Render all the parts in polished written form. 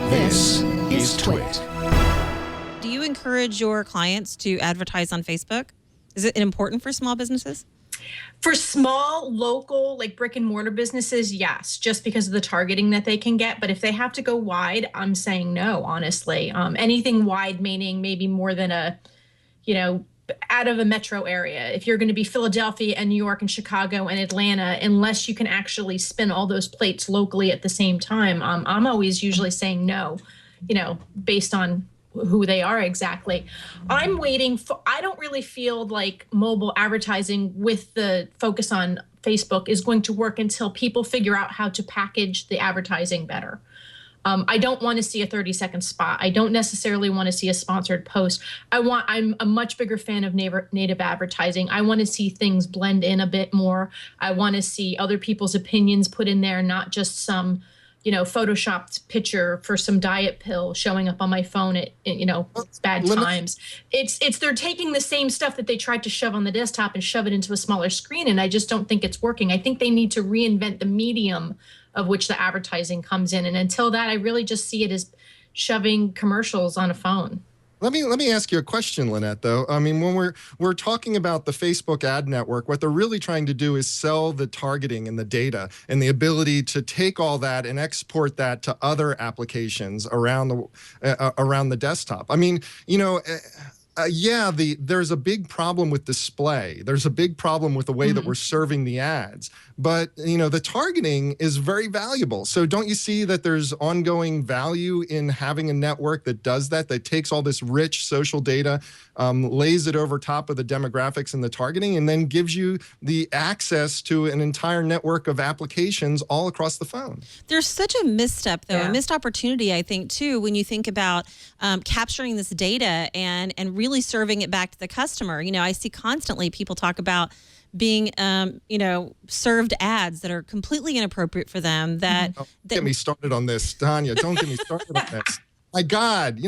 This is Twit. Do you encourage your clients to advertise on Facebook? Is it important for small businesses? For small, local, like brick and mortar businesses, yes, just because of the targeting that they can get. But if they have to go wide, I'm saying no, honestly. Anything wide, meaning maybe more than out of a metro area. If you're going to be Philadelphia and New York and Chicago and Atlanta, unless you can actually spin all those plates locally at the same time, I'm always usually saying no, based on who they are exactly. I'm waiting for, I don't really feel like mobile advertising with the focus on Facebook is going to work until people figure out how to package the advertising better. I don't want to see a 30-second spot. I don't necessarily want to see a sponsored post. I'm a much bigger fan of native advertising. I want to see things blend in a bit more. I want to see other people's opinions put in there, not just some photoshopped picture for some diet pill showing up on my phone at bad times. It's they're taking the same stuff that they tried to shove on the desktop and shove it into a smaller screen, and I just don't think it's working. I think they need to reinvent the medium of which the advertising comes in, and until that, I really just see it as shoving commercials on a phone. Let me ask you a question, Lynette, though. I mean, when we're talking about the Facebook ad network, what they're really trying to do is sell the targeting and the data and the ability to take all that and export that to other applications around the desktop. I mean, there's a big problem with display. There's a big problem with the way that we're serving the ads. But, the targeting is very valuable. So don't you see that there's ongoing value in having a network that does that takes all this rich social data, lays it over top of the demographics and the targeting, and then gives you the access to an entire network of applications all across the phone? There's such a misstep, though, a missed opportunity, I think, too, when you think about capturing this data and really serving it back to the customer. I see constantly people talk about being, served ads that are completely inappropriate for them. Don't get me started on this, Tanya. Don't get me started on this. My God,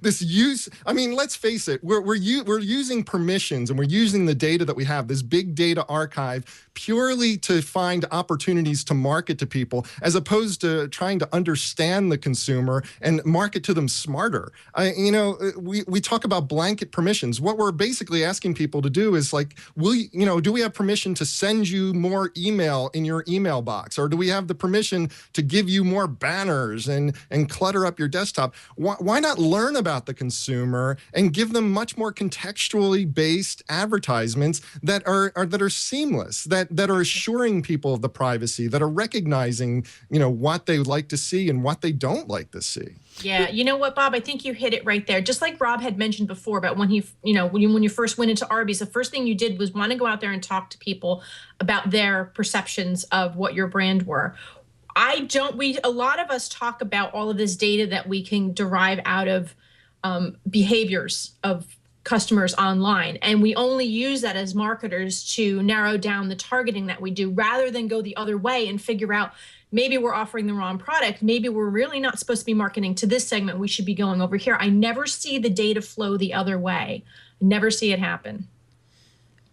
this use, I mean, let's face it, we're using permissions and we're using the data that we have, this big data archive, purely to find opportunities to market to people, as opposed to trying to understand the consumer and market to them smarter. We talk about blanket permissions. What we're basically asking people to do is like, do we have permission to send you more email in your email box? Or do we have the permission to give you more banners and clutter up your desktop? Why not learn about the consumer and give them much more contextually based advertisements that are seamless, that are assuring people of the privacy, that are recognizing, what they would like to see and what they don't like to see? Yeah, you know what, Bob? I think you hit it right there. Just like Rob had mentioned before about when when you first went into Arby's, the first thing you did was want to go out there and talk to people about their perceptions of what your brand were. A lot of us talk about all of this data that we can derive out of behaviors of customers online. And we only use that as marketers to narrow down the targeting that we do, rather than go the other way and figure out maybe we're offering the wrong product. Maybe we're really not supposed to be marketing to this segment. We should be going over here. I never see the data flow the other way. I never see it happen.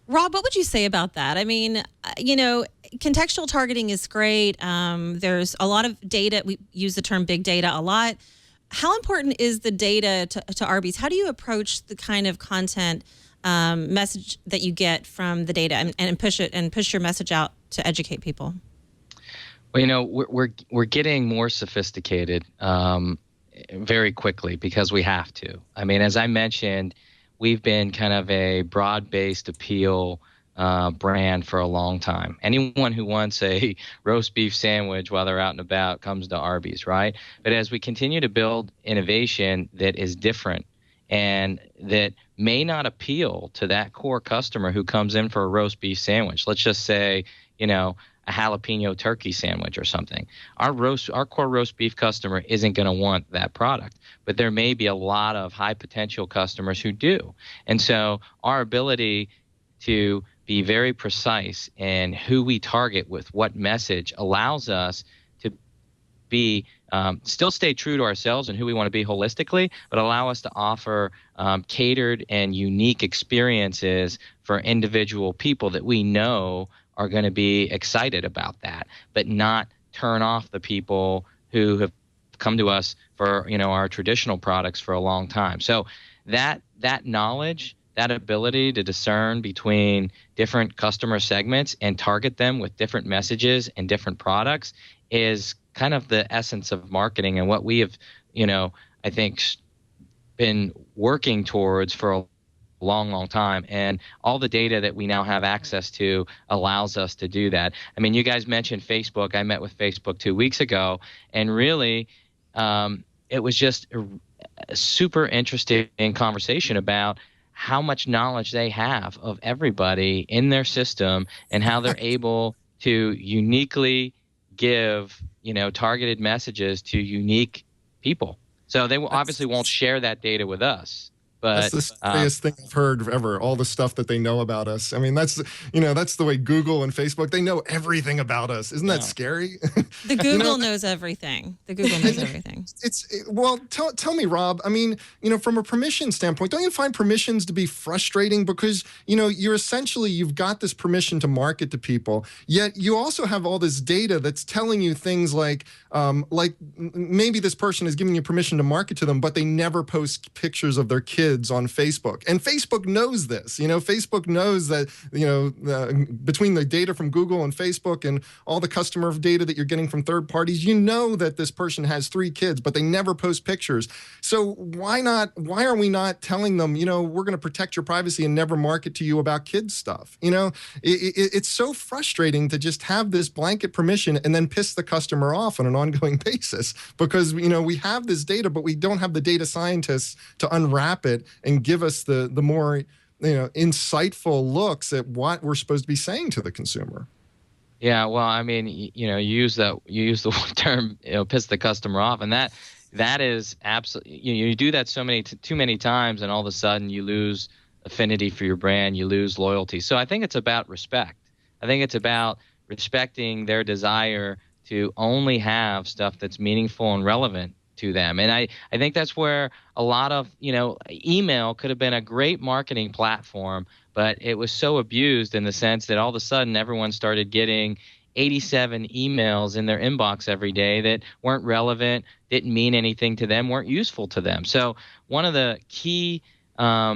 Rob, what would you say about that? I mean, contextual targeting is great. There's a lot of data. We use the term big data a lot. How important is the data to Arby's? How do you approach the kind of content message that you get from the data and push your message out to educate people? Well, we're getting more sophisticated very quickly because we have to. I mean, as I mentioned, we've been kind of a broad-based appeal brand for a long time. Anyone who wants a roast beef sandwich while they're out and about comes to Arby's, right? But as we continue to build innovation that is different and that may not appeal to that core customer who comes in for a roast beef sandwich, let's just say, a jalapeno turkey sandwich or something. Our core roast beef customer isn't going to want that product, but there may be a lot of high potential customers who do. And so our ability to be very precise in who we target with what message allows us to be still stay true to ourselves and who we want to be holistically, but allow us to offer catered and unique experiences for individual people that we know are going to be excited about that, but not turn off the people who have come to us for our traditional products for a long time. So that knowledge, that ability to discern between different customer segments and target them with different messages and different products is kind of the essence of marketing, and what we have, I think, been working towards for a long time. And all the data that we now have access to allows us to do that. I mean, you guys mentioned Facebook. I met with Facebook 2 weeks ago, and really, it was just a super interesting conversation about how much knowledge they have of everybody in their system and how they're able to uniquely give, targeted messages to unique people. So they obviously won't share that data with us. But that's the scariest thing I've heard ever. All the stuff that they know about us. I mean, that's the way Google and Facebook, they know everything about us. Isn't that scary? The Google knows everything. The Google knows everything. Well, tell me, Rob. I mean, from a permission standpoint, don't you find permissions to be frustrating? Because you've got this permission to market to people, yet you also have all this data that's telling you things like maybe this person is giving you permission to market to them, but they never post pictures of their kids on Facebook. And Facebook knows this. Facebook knows that, between the data from Google and Facebook and all the customer data that you're getting from third parties, that this person has 3 kids, but they never post pictures. So why are we not telling them, we're going to protect your privacy and never market to you about kids stuff? It's so frustrating to just have this blanket permission and then piss the customer off on an ongoing basis because, we have this data, but we don't have the data scientists to unwrap it and give us the more insightful looks at what we're supposed to be saying to the consumer. Yeah, well, I mean, you use the term, piss the customer off, and that is absolutely, you do that too many times, and all of a sudden you lose affinity for your brand, you lose loyalty. So I think it's about respect. I think it's about respecting their desire to only have stuff that's meaningful and relevant to them. And I think that's where a lot of, email could have been a great marketing platform, but it was so abused in the sense that all of a sudden everyone started getting 87 emails in their inbox every day that weren't relevant, didn't mean anything to them, weren't useful to them. So one of the key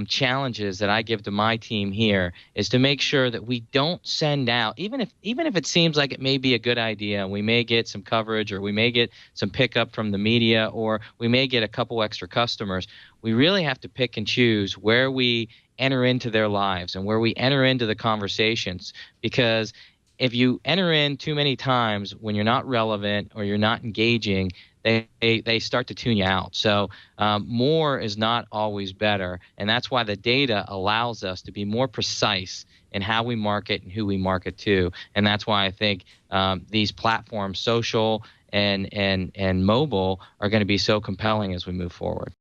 challenges that I give to my team here is to make sure that we don't send out, even if it seems like it may be a good idea, we may get some coverage or we may get some pickup from the media or we may get a couple extra customers. We really have to pick and choose where we enter into their lives and where we enter into the conversations, because if you enter in too many times when you're not relevant or you're not engaging, they start to tune you out. So more is not always better, and that's why the data allows us to be more precise in how we market and who we market to. And that's why I think these platforms, social and mobile, are going to be so compelling as we move forward.